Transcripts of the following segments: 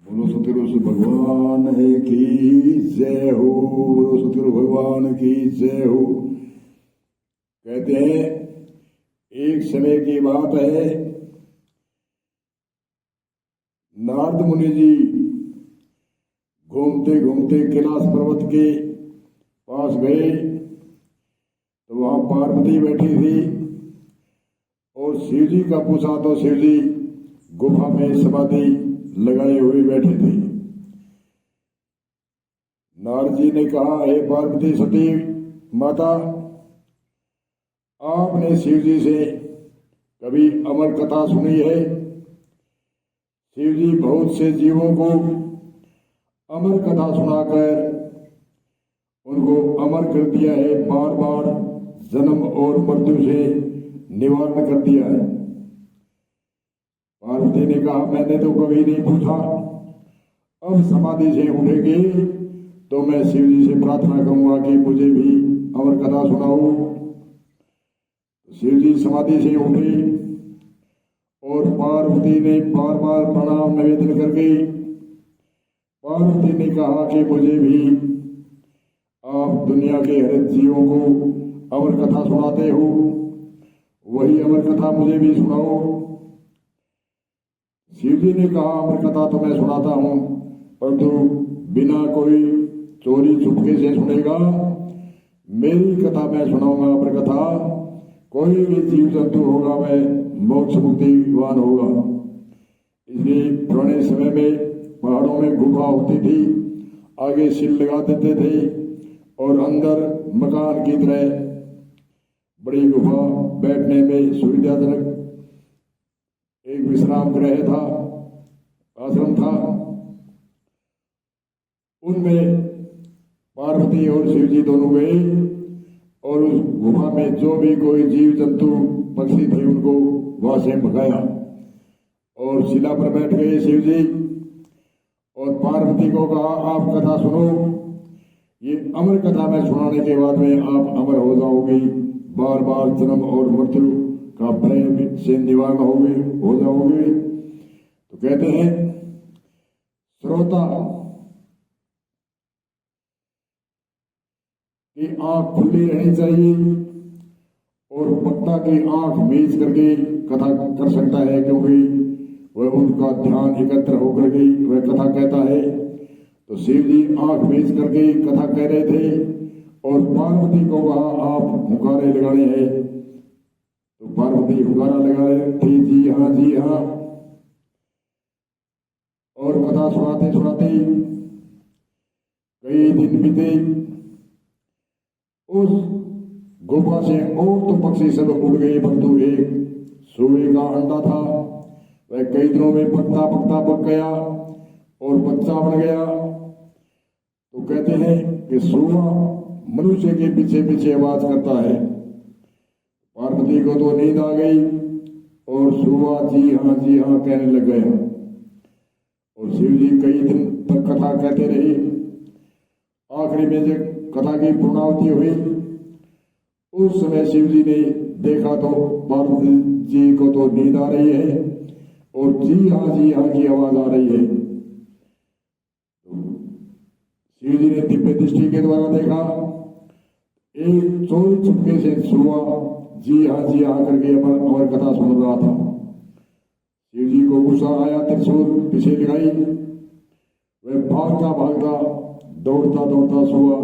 बोलो सतगुरु भगवान है की जय हो। बोलो सतगुरु भगवान की जय हो। कहते हैं एक समय की बात है, नारद मुनि जी घूमते घूमते कैलाश पर्वत के पास गए तो वहां पार्वती बैठी थी और शिव जी का पूछा तो शिव जी गुफा में समाधि लगाए हुए बैठे थे। नारद जी ने कहा, हे पार्वती सती माता, आपने शिव जी से कभी अमर कथा सुनी है? शिव जी बहुत से जीवों को अमर कथा सुनाकर उनको अमर कर दिया है, बार बार जन्म और मृत्यु से निवारण कर दिया है। पार्वती ने कहा, मैंने तो कभी नहीं पूछा, अब समाधि से उठेंगे तो मैं शिव जी से प्रार्थना करूंगा कि मुझे भी अमर कथा सुनाओ। शिव जी समाधि से उठे और पार्वती ने बार बार प्रणाम निवेदन करके पार्वती ने कहा कि मुझे भी आप दुनिया के हर जीवों को अमर कथा सुनाते हो, वही अमर कथा मुझे भी सुनाओ। शिव जी ने कहा, अमर कथा तो मैं सुनाता हूं, परंतु बिना कोई चोरी चुपके से सुनेगा, मेरी कथा मैं सुनाऊंगा। अमर कथा कोई भी जीव जंतु होगा वह मोक्ष मुक्तिवान होगा। इसलिए पुराने समय में पहाड़ों में गुफा होती थी, आगे सिल लगा देते थे और अंदर मकान की तरह बड़ी गुफा, बैठने में सुविधाजनक एक विश्राम गृह था, आश्रम था। उनमें पार्वती और शिव जी दोनों गए और उस गुफा में जो भी कोई जीव जंतु पक्षी थे उनको वहां से भगाया और शिला पर बैठ गए शिव जी और पार्वती को कहा, आप कथा सुनो, ये अमर कथा में सुनाने के बाद में आप अमर हो जाओगे, बार बार जन्म और मृत्यु का भय से निवारण हो जाओगे। तो कहते हैं श्रोता की आंख खुली रहनी चाहिए और वक्ता की आंख मीच करके कथा कर सकता है, क्योंकि वह उनका ध्यान एकत्र होकर के वह कथा कहता है। तो शिव जी आंख मीच करके कथा कह रहे थे और पार्वती को कहा, आप हुंकारे लगाने हैं। तो पार्वती हुंकारा लगा रहे थे, जी हाँ जी हाँ। और कथा सुनाते सुनाते कई दिन बीते। उस गुफा से और तो पक्षी सब उड़ गए, परंतु एक सूअे का अंडा था, वह कई दिनों में पकता पकता पक गया और बच्चा बन गया। तो कहते हैं कि सूअा मनुष्य के पीछे पीछे आवाज करता है। पार्वती को तो नींद आ गई और सूअा जी हाँ कहने लग गया और शिव जी कई दिन तक कथा कहते रहे। आखिरी में जब कथा की पूर्णावधि हुई, उस समय शिव जी ने देखा तो पार्वती जी को तो नींद आ रही है और जी हाँ की आवाज आ रही है। शिव जी ने दिव्य दृष्टि के द्वारा देखा, एक चोरी चुपके से सूअा जी हाँ करके अमर कथा सुन रहा था। शिव जी को गुस्सा आया, त्रिशूल पीछे लगाई, वह भागता भागता दौड़ता दौड़ता सूअा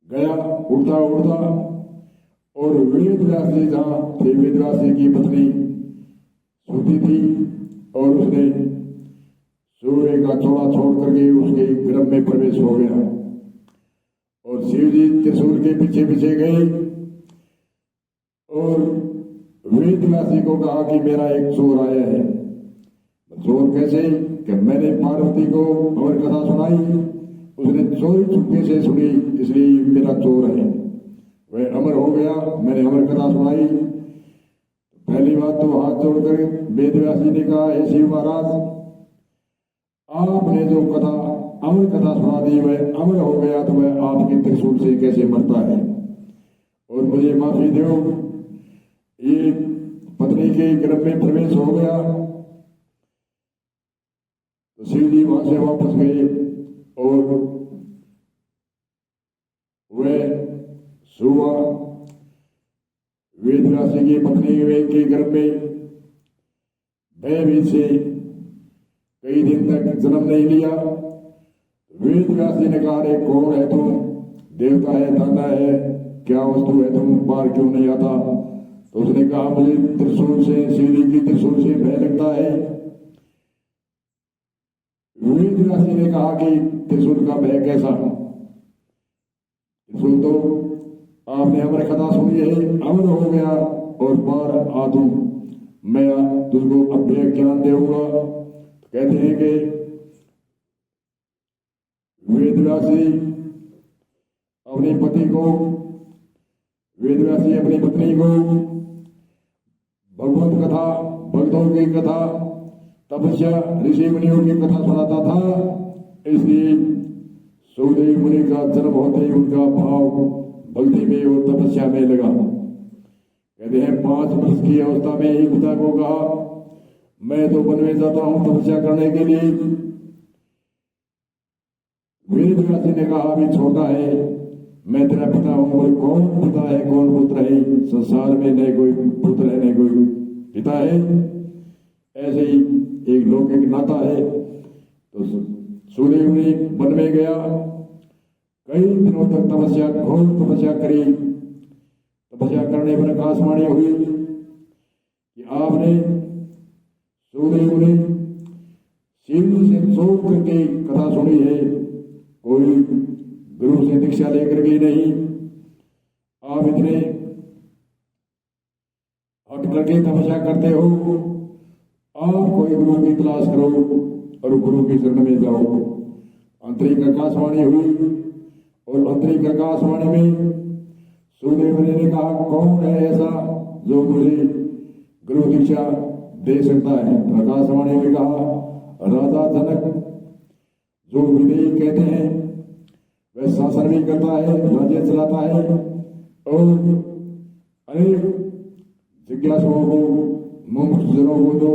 गया, उड़ता उड़ता और वेदव्यास जी जहां थे, वेदव्यास जी की पत्नी सोती थी और उसने सूर्य का चौड़ा छोड़ करके उसके गर्भ में प्रवेश हो गया और शिव जी त्रिशूल के पीछे पीछे गए और वेदव्यास जी को कहा कि मेरा एक चोर आया है। चोर कैसे? कि मैंने पार्वती को अमर कथा सुनाई, उसने चोरी चुपके से सुनी, इसलिए मेरा चोर है, वह अमर हो गया, मैंने अमर कथा सुनाई। पहली बात तो हाथ जोड़कर वेदव्यास जी ने कहा, हे शिव महाराज, आपने जो कथा अमर कथा सुना दी वह अमर हो गया, तो वह आपके त्रिशूल से कैसे मरता है और मुझे माफी दो। ये पत्नी पत्नी के गर्भ में प्रवेश हो गया तो शिव जी वहां से वापस गए और वह सुबह वेदव्यास की पत्नी के गर्भ में भयभीत से कई दिन तक जन्म नहीं लिया। वेदव्यास जी ने कहा, रे कौन है तुम? देवता है, दाता है, क्या वस्तु है, तुम बाहर क्यों नहीं आता? तो उसने कहा, मुझे त्रिशूल से, शिव जी की त्रिशूल से भय लगता है। वेदव्यास जी ने कहा कि त्रिशूल का भय कैसा? त्रिशूल तो आपने अमर कथा सुनी है, अमर हो गया और बार आ तू, मैं तुझको अभ्य ज्ञान दूंगा। तो कहते हैं कि वेदव्यास जी अपनी पति को, वेदव्यास जी अपनी पत्नी को भगवत कथा, भक्तों की कथा, तपस्या, ऋषि मुनियों की कथा सुनाता था। इसलिए सुखदेव मुनि का जन्म होते ही उनका भाव भक्ति में और तपस्या में लगा। कहते हैं 5 वर्ष की अवस्था में ही पिता को कहा, मैं तो वन में जाता हूं तपस्या करने के लिए। वेदव्यास जी ने कहा, अभी छोटा है, मैं तेरा पिता हूं। बोले, कौन पिता है, कौन पुत्र है? संसार में न कोई पुत्र है न कोई पिता है, ऐसे ही एक लौकिक नाता है। तो सुखदेव मुनि वन में गया, कई दिनों तक तपस्या, घोर तपस्या करी। तपस्या करने पर आकाशवाणी हुई कि आपने, सुखदेव मुनि, शिव जी से सोच करके कथा सुनी है, कोई गुरु से दीक्षा लेकर के नहीं। आप इतने हट करके तपस्या करते हो, आप कोई गुरु की तलाश करो और गुरु की शरण में जाओ। आंतरिक आकाशवाणी हुई और आंतरिक आकाशवाणी में सुखदेव मुनि ने कहा, कौन है ऐसा जो मुझे गुरु दीक्षा दे सकता है? आकाशवाणी में कहा, राजा जनक, जो विदेही कहते हैं, वह शासन भी करता है, राज्य चलाता है और अनेक जिज्ञासुओं को, मुमुक्षुजनों को जो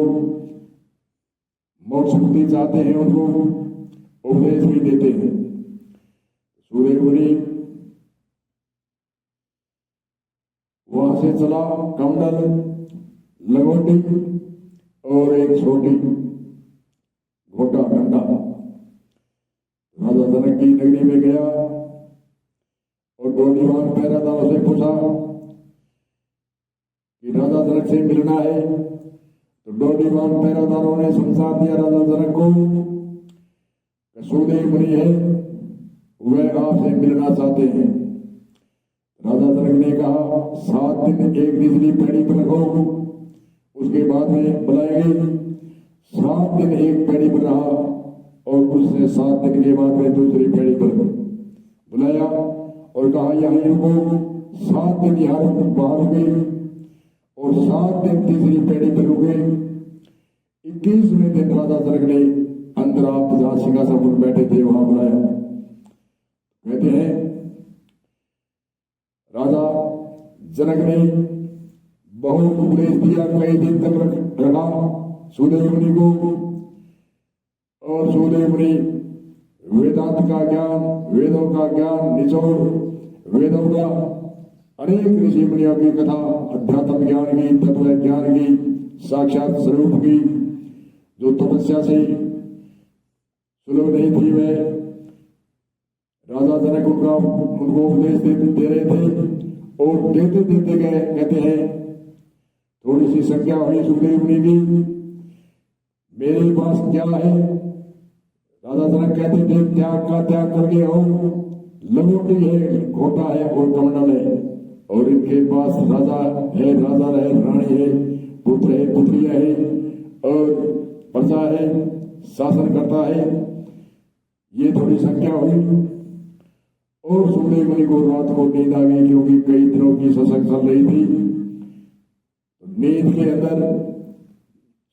मोक्ष मुक्ति चाहते हैं उनको उपदेश भी देते हैं। सुखदेव मुनि वहां से चला, कमंडल, लंगोटी और एक छोटी घोटा डंडा राजा जनक की नगरी में गया और डोलीवान पहरेदारों से पूछा कि राजा जनक से मिलना है। तो डोलीवान पहरेदारों ने समझा दिया राजा जनक को, सुखदेव मुनि है, वह आपसे मिलना चाहते हैं। राजा जनक ने कहा, 7 दिन एक बिजली पेड़ी पर रखो, उसके बाद में बुलाएंगे। 7 दिन एक पेड़ी पर रहा और उसने 7 दिन के बाद में दूसरी पेड़ी पर बुलाया और कहा, यहाँ रुको। 7 दिन यहाँ बाहर रुके और 7 दिन तीसरी पेड़ी पर रुके। 21वें दिन राजा जनक ने अंदर, आप जहां सिंहासन पर बैठे थे वहां बुलाया। कहते हैं राजा जनक ने बहुत उपदेश दिया, कई दिन तक रखा सुखदेव मुनि को। और सुखदेव मुनि वेदांत का ज्ञान, वेदों का ज्ञान, निचोड़ वेदों का, अनेक ऋषि मुनियों की कथा, अध्यात्म ज्ञान की, तत्व ज्ञान की, साक्षात स्वरूप की, जो तपस्या से सुलभ नहीं थी, वह राजा जनक उनको उपदेश दे रहे थे और देते देते गए। कहते हैं थोड़ी सी संख्या हुई सुखदेव मुनि की, मेरे पास क्या है? राजा जनक कहते थे, त्याग का त्याग करके हो, लंगोटी है, घोटा है और कमंडल है, और इनके पास राजा है, राजा है, रानी है, पुत्र है, पुत्रियां है और प्रजा है, शासन करता है। ये थोड़ी संख्या हुई और सुखदेव मुनि को रात को नींद आ गई, क्योंकि कई दिनों की सत्संग चल रही थी। नींद के अंदर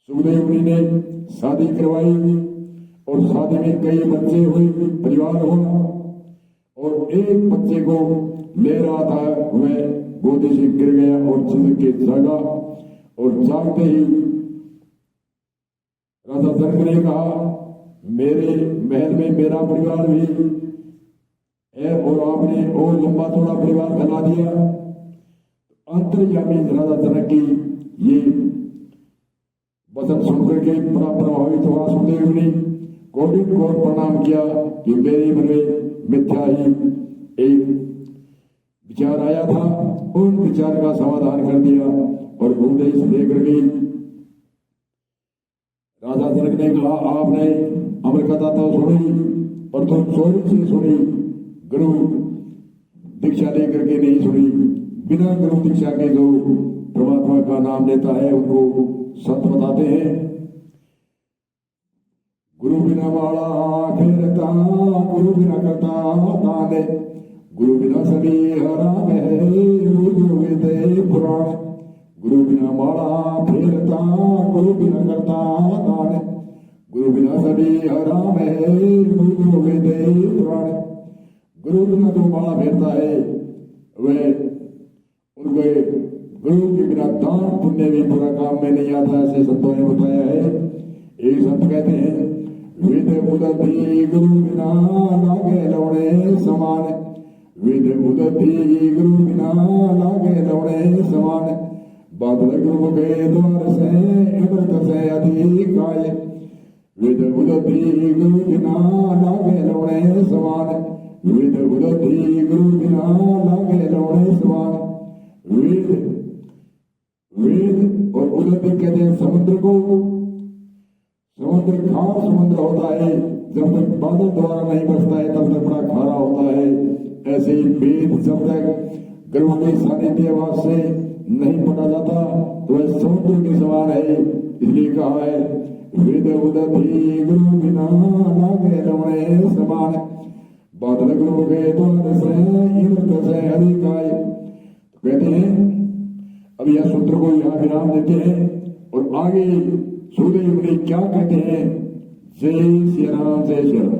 सुखदेव मुनि ने शादी करवाई और शादी में कई बच्चे हुए, परिवार हुआ और एक बच्चे को ले रहा था, वह गोदी से गिर गया और छिलक के जागा और जागते ही राजा जनक ने कहा, मेरे महल में मेरा परिवार भी है और आपने और लंबा चौड़ा परिवार फैला दिया। अंतर्यामी राजा जनक की ये वचन सुनकर के बड़ा प्रभावित हुआ। सुखदेव ने गोविंद को प्रणाम किया कि मेरे मन में मिथ्या ही एक विचार आया था, उन विचार का समाधान कर दिया। और उपदेश लेकर के राजा जनक ने कहा, आपने अमर कथा तो सुनी पर तुम चोरी से सुनी, गुरु दीक्षा लेकर के नहीं सुनी। बिना गुरु दीक्षा के जो परमात्मा का नाम लेता है उनको सत्य बताते हैं। गुरु बिना माला फेरता, गुरु बिना करता दान, गुरु बिना सभी हराम है, गुरु वेद पुराण। गुरु बिना माला फेरता, गुरु बिना करता दान, गुरु बिना सभी हराम है, गुरु वेद पुराण। गुरु बिना जो माला फेरता है वह उनके गुरु के बिना दान पुण्य भी पूरा काम में नहीं आता, ऐसे संतों ने बताया है। एक संत कहते हैं, वेद उदती गुरु बिना लागे लौड़े समान, वेद उदती गुरु बिना लागे लौड़े समान। बादल गुरु के द्वार से अमृत से अधिक आए, वेद उदती गुरु बिना लागे लौड़े समान, वेद उदती गुरु बिना लागे लौड़े समान। वेद वेद और उदती कहते हैं समुद्र को। समुद्र खार समुद्र होता है, जब तक बादल द्वारा नहीं बरसता है तब तक बड़ा खारा होता है। ऐसे ही वेद जब तक गुरु के सानिध्य से नहीं पढ़ा जाता तो वह समुद्र के समान है। इसलिए कहा है, वेद उदती गुरु बिना लागे लौड़े समान। बादल गुरु के द्वार से अमृत से अधिक आए। तो कहते हैं, अब यह सूत्र को यहाँ विराम देते हैं और आगे सुखदेव मुनि क्या कहते हैं। जय श्री राम, जय श्री राम।